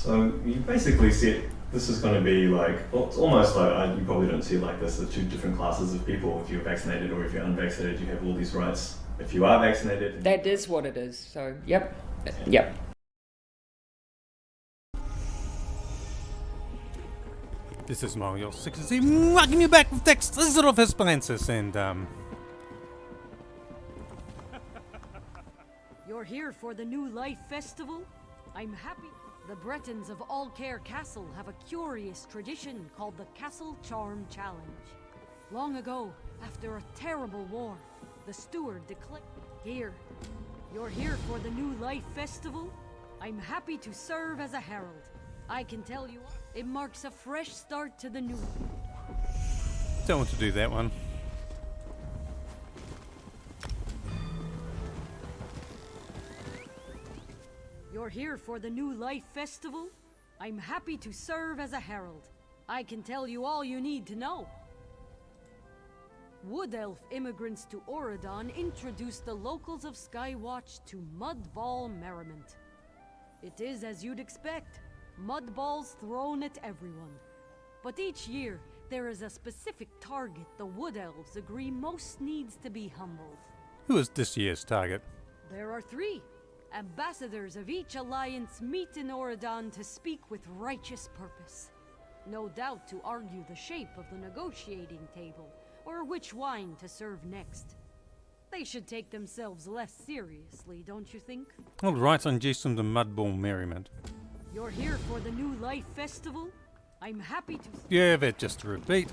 So you basically set, this is going to be like, well, it's almost like, you probably don't see it like this, the two different classes of people. If you're vaccinated or if you're unvaccinated, you have all these rights. If you are vaccinated... That is what it is, so yep. Yep. This is smilejos67, welcome you back with Dax Isidoreth Hispalensis, and You're here for the New Life Festival? I'm happy. The Bretons of Allcare Castle have a curious tradition called the Castle Charm Challenge. Long ago, after a terrible war, the steward declared, "Here, you're here for the New Life Festival? I'm happy to serve as a herald. I can tell you, it marks a fresh start to the new..." don't want to do that one. You're here for the New Life Festival? I'm happy to serve as a herald. I can tell you all you need to know. Wood Elf immigrants to Auradon introduced the locals of Skywatch to Mudball Merriment. It is as you'd expect, mud balls thrown at everyone. But each year, there is a specific target the Wood Elves agree most needs to be humbled. Who is this year's target? There are 3. Ambassadors of each alliance meet in Auradon to speak with righteous purpose. No doubt to argue the shape of the negotiating table, or which wine to serve next. They should take themselves less seriously, don't you think? Alright, I'm Jason the Mudball Merriment. You're here for the New Life Festival? I'm happy to... Yeah, but just to repeat.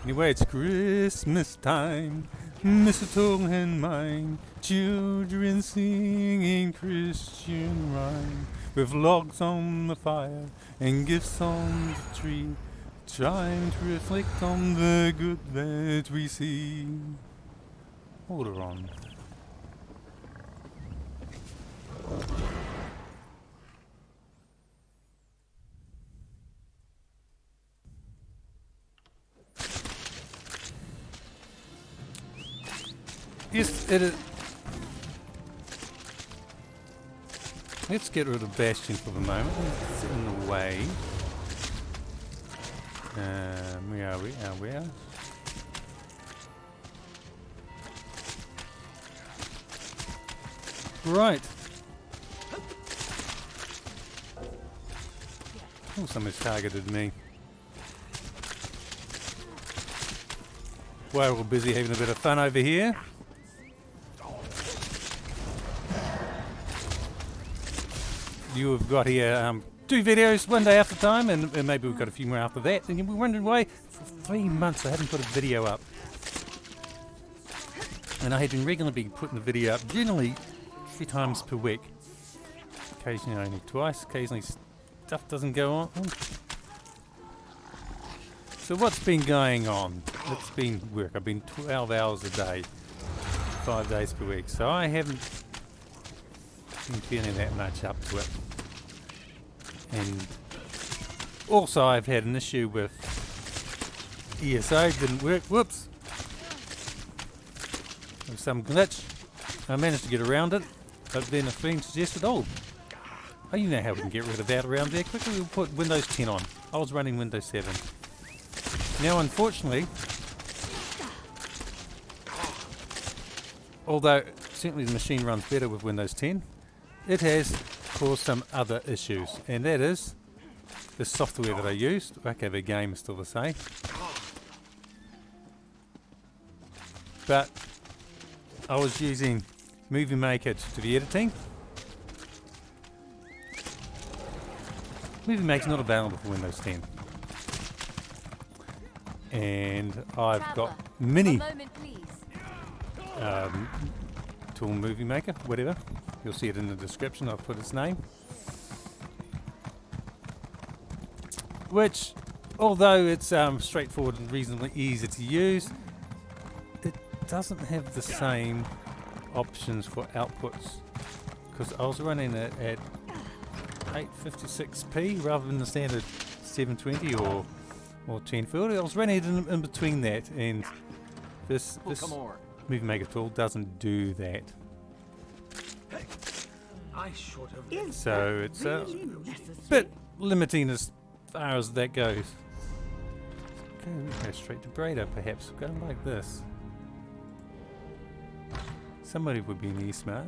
Anyway, it's Christmas time, mistletoe and mine, children singing Christian rhyme, with logs on the fire and gifts on the tree, trying to reflect on the good that we see. Hold her on. Yes, it is. Let's get rid of Bastion for the moment. It's in the way. Where are we? Where? Right. Oh, somebody's targeted me. We're all busy having a bit of fun over here. You have got here 2 videos, one day after time, and maybe we've got a few more after that. And you'll be wondering why for 3 months I hadn't put a video up. And I had been regularly putting the video up, generally 3 times per week. Occasionally only twice, occasionally stuff doesn't go on. So what's been going on? It's been work. I've been 12 hours a day, 5 days per week. So I haven't been feeling that much up to it. And also I've had an issue with ESO, didn't work, whoops. There was some glitch. I managed to get around it, but then a friend suggested, oh, you know how we can get rid of that around there quickly, we'll put Windows 10 on. I was running Windows 7. Now unfortunately, although certainly the machine runs better with Windows 10, it has caused some other issues, and that is the software that I used. Okay, the game is still the same, but I was using MovieMaker to the editing. MovieMaker's not available for Windows 10, and I've got MiniTool MovieMaker, whatever. You'll see it in the description. I'll put its name. Which, although it's straightforward and reasonably easy to use, it doesn't have the same options for outputs. Because I was running it at 856p rather than the standard 720 or 1040. I was running it in between that, and this MovieMaker tool doesn't do that. I should have. Is So that it's really a necessary? bit limiting as far as that goes. Okay, we go straight to Breda, perhaps. Go like this. Somebody would be an E-Smart.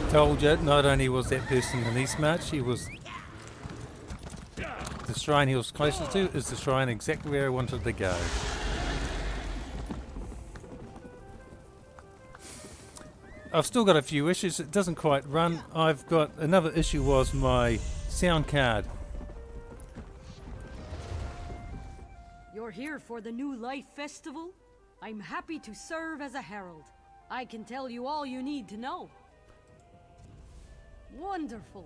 Told you, not only was that person an E-Smart, she was... The shrine he was closest to is the shrine exactly where I wanted to go. I've still got a few issues. It doesn't quite run. I've got another issue was my sound card. You're here for the New Life Festival? I'm happy to serve as a herald. I can tell you all you need to know. Wonderful.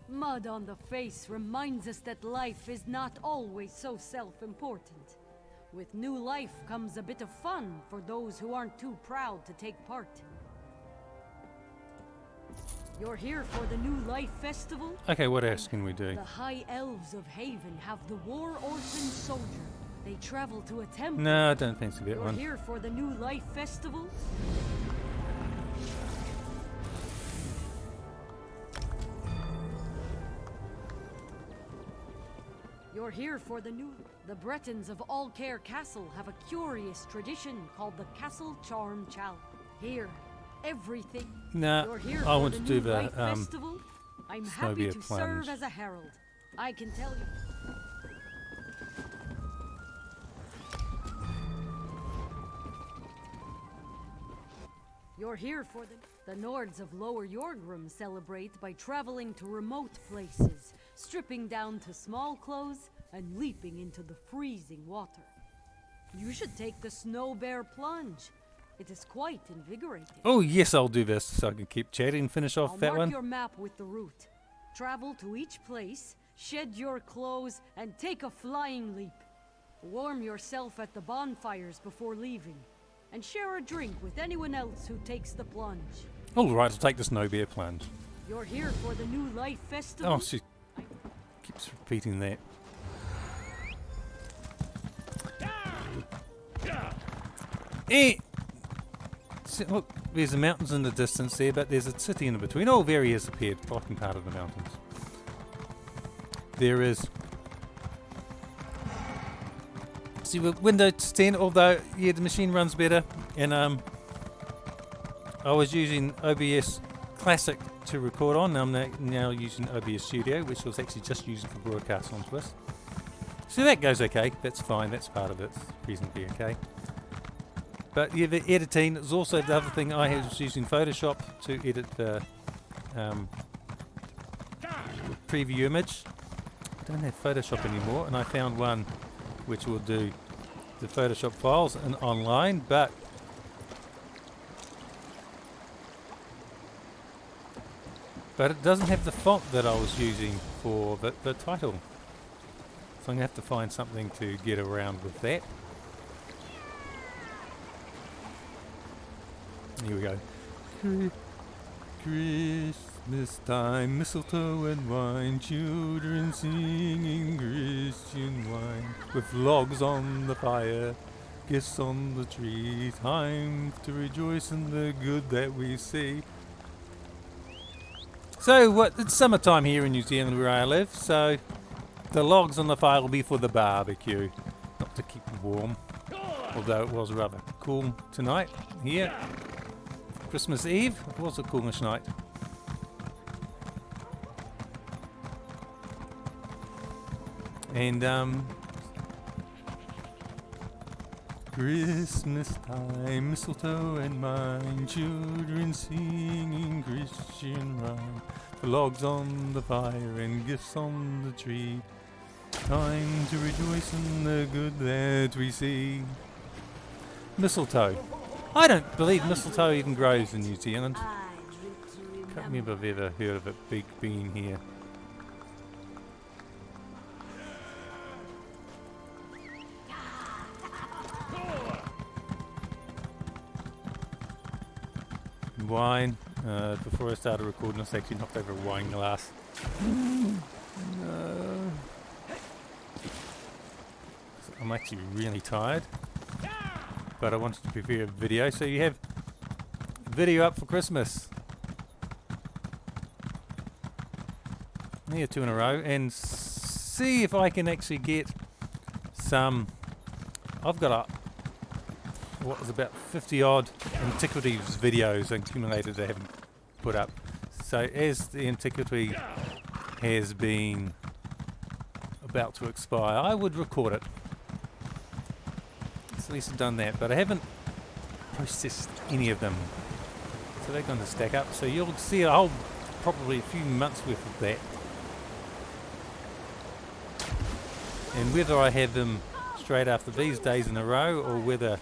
Mud on the face reminds us that life is not always so self-important. With new life comes a bit of fun for those who aren't too proud to take part. You're here for the New Life Festival? Okay, what else can we do? The High Elves of Haven have the War Orphan Soldier. They travel to a temple. No, I don't fancy that You're one. here for the New Life Festival? You're here for the new... The Bretons of Allcare Castle have a curious tradition called the Castle Charm Challenge. Here, everything... No, You're here I for want the to New do the Life Festival? I'm happy Snowbeard to Plunge. serve as a herald. I can tell you... You're here for the Nords of Lower Yorgrim celebrate by traveling to remote places, stripping down to small clothes, and leaping into the freezing water. You should take the Snow Bear Plunge. It is quite invigorating. Oh yes, I'll do this so I can keep chatting and finish off I'll that mark one. your map with the route. Travel to each place, shed your clothes, and take a flying leap. Warm yourself at the bonfires before leaving, and share a drink with anyone else who takes the plunge. Alright, I'll take the Snow Bear Plunge. You're here for the New Life Festival? Oh, she keeps repeating that. Eh! Look, there's the mountains in the distance there, but there's a city in between. Oh, there he has appeared, bottom part of the mountains. There is. See, with Windows 10, although, yeah, the machine runs better, and I was using OBS Classic to record on. I'm now using OBS Studio, which I was actually just using for broadcast on Twist. So that goes okay. That's fine. That's part of it. It's reasonably okay. But yeah, the editing is also the other thing. I was using Photoshop to edit the preview image. I don't have Photoshop anymore, and I found one which will do the Photoshop files and online, but it doesn't have the font that I was using for the title. So I'm going to have to find something to get around with that. Here we go. Christmas time, mistletoe and wine, children singing Christian wine, with logs on the fire, gifts on the tree, time to rejoice in the good that we see. So, it's summertime here in New Zealand where I live, so the logs on the fire will be for the barbecue, not to keep warm, although it was rather cool tonight here. Christmas Eve, it was a coolish night. And Christmas time, mistletoe and wine, children singing Christian rhyme, the logs on the fire and gifts on the tree, time to rejoice in the good that we see. Mistletoe. I don't believe mistletoe even grows in New Zealand. Can't remember if I've ever heard of it being here. wine. Before I started recording this, I actually knocked over a wine glass. No. So I'm actually really tired, but I wanted to prepare a video, so you have video up for Christmas. Yeah, 2 in a row, and see if I can actually get some. I've got what was about 50 odd antiquities videos accumulated I haven't put up. So as the antiquity has been about to expire, I would record it. So at least I've done that, but I haven't processed any of them. So they're going to stack up. So you'll see probably a few months worth of that. And whether I have them straight after these days in a row, or whether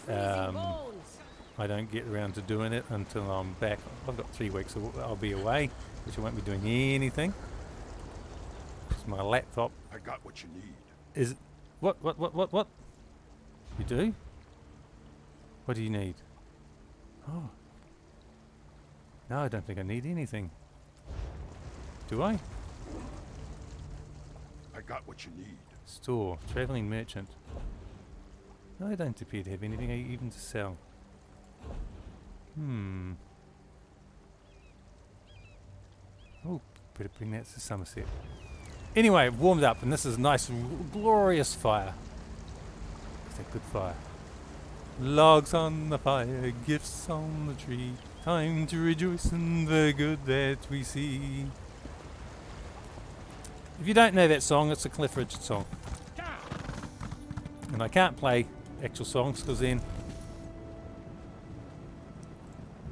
I don't get around to doing it until I'm back. I've got 3 weeks I'll be away, which I won't be doing anything. Because my laptop. I got what you need. Is what? You do? What do you need? Oh. No, I don't think I need anything. Do I? I got what you need. Store. Traveling merchant. No, I don't appear to have anything even to sell. Oh, better bring that to Somerset. Anyway, I've warmed up, and this is a nice, glorious fire. It's a good fire. Logs on the fire, gifts on the tree. Time to rejoice in the good that we see. If you don't know that song, it's a Cliff Richard song. And I can't play actual songs because then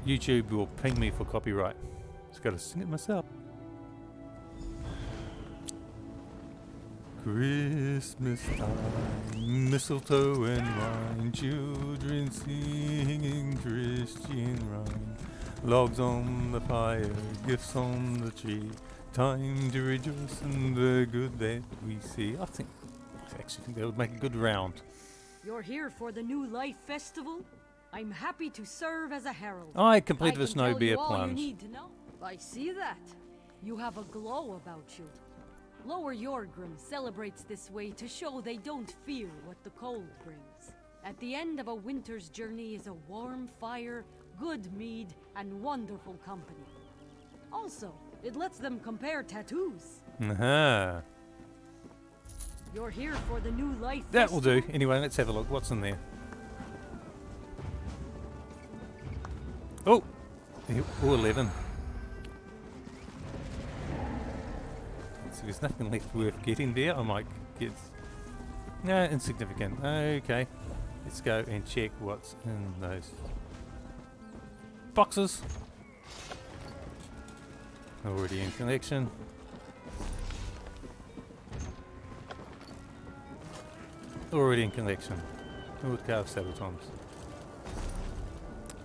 YouTube will ping me for copyright. Just got to sing it myself. Christmas time, mistletoe and wine, children singing Christian rhyme, logs on the fire, gifts on the tree, time to rejoice in the good that we see. I actually think that would make a good round. You're here for the New Life Festival? I'm happy to serve as a herald. I completed the Snow Bear all Plunge. You need to know. I see that. You have a glow about you. Lower Yorgrim celebrates this way to show they don't fear what the cold brings. At the end of a winter's journey is a warm fire, good mead, and wonderful company. Also, it lets them compare tattoos. Aha. You're here for the New Life That will Festival? do. Anyway, let's have a look. What's in there? Oh! 11. So there's nothing left worth getting there. I might get... No, insignificant. Okay. Let's go and check what's in those boxes. Already in collection. Already in collection. Wood carved sabatons.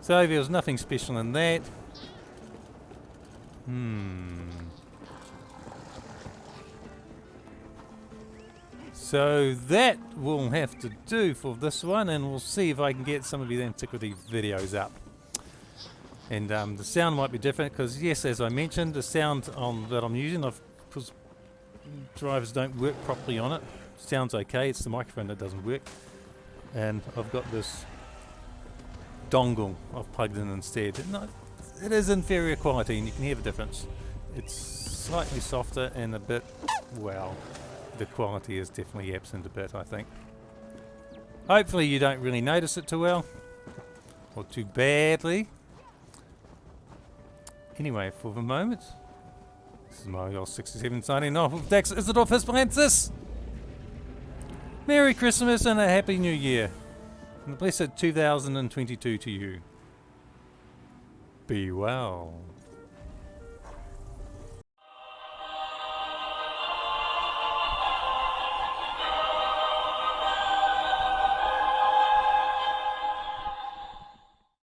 So there was nothing special in that. So that will have to do for this one, and we'll see if I can get some of these antiquity videos up. And the sound might be different because, yes, as I mentioned, the sound that I'm using, because drivers don't work properly on it. Sounds okay, it's the microphone that doesn't work. And I've got this dongle I've plugged in instead. It is inferior quality, and you can hear the difference. It's slightly softer and a bit, well, the quality is definitely absent a bit, I think. Hopefully you don't really notice it too well, or too badly. Anyway, for the moment, this is smilejos67 signing off with Dax Isidoreth Hispalensis. Merry Christmas and a Happy New Year. And a blessed 2022 to you. Be well.